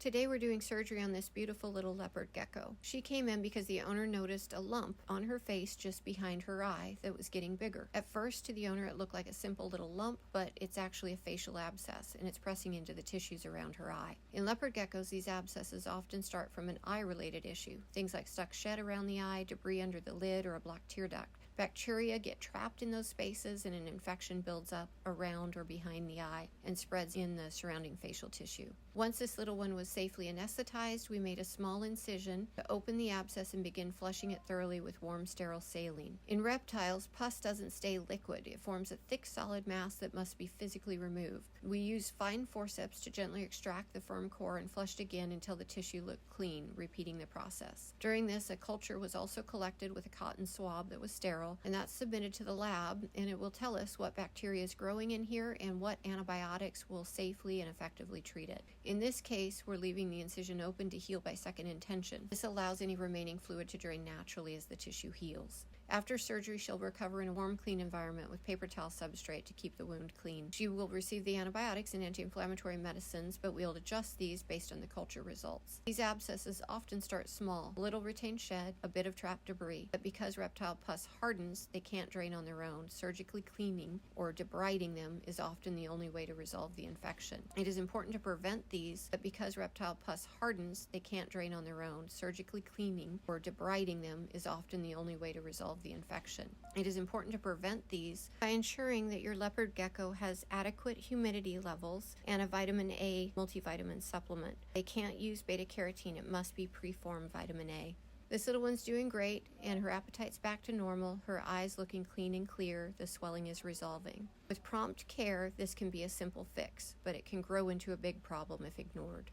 Today we're doing surgery on this beautiful little leopard gecko. She came in because the owner noticed a lump on her face just behind her eye that was getting bigger. At first, to the owner, it looked like a simple little lump, but it's actually a facial abscess, and it's pressing into the tissues around her eye. In leopard geckos, these abscesses often start from an eye-related issue, things like stuck shed around the eye, debris under the lid, or a blocked tear duct. Bacteria get trapped in those spaces and an infection builds up around or behind the eye and spreads in the surrounding facial tissue. Once this little one was safely anesthetized, we made a small incision to open the abscess and begin flushing it thoroughly with warm, sterile saline. In reptiles, pus doesn't stay liquid. It forms a thick, solid mass that must be physically removed. We use fine forceps to gently extract the firm core and flushed again until the tissue looked clean, repeating the process. During this, a culture was also collected with a cotton swab that was sterile, and that's submitted to the lab, and it will tell us what bacteria is growing in here and what antibiotics will safely and effectively treat it. In this case, we're leaving the incision open to heal by second intention. This allows any remaining fluid to drain naturally as the tissue heals. After surgery, she'll recover in a warm, clean environment with paper towel substrate to keep the wound clean. She will receive the antibiotics and anti-inflammatory medicines, but we'll adjust these based on the culture results. These abscesses often start small, a little retained shed, a bit of trapped debris, but because reptile pus hardens, they can't drain on their own. Surgically cleaning or debriding them is often the only way to resolve the infection. It is important to prevent these, but because reptile pus hardens, they can't drain on their own. Surgically cleaning or debriding them is often the only way to resolve the infection. It is important to prevent these by ensuring that your leopard gecko has adequate humidity levels and a vitamin A multivitamin supplement. They can't use beta carotene. It must be preformed vitamin A. This little one's doing great, and her appetite's back to normal, her eyes looking clean and clear, the swelling is resolving. With prompt care, this can be a simple fix, but it can grow into a big problem if ignored.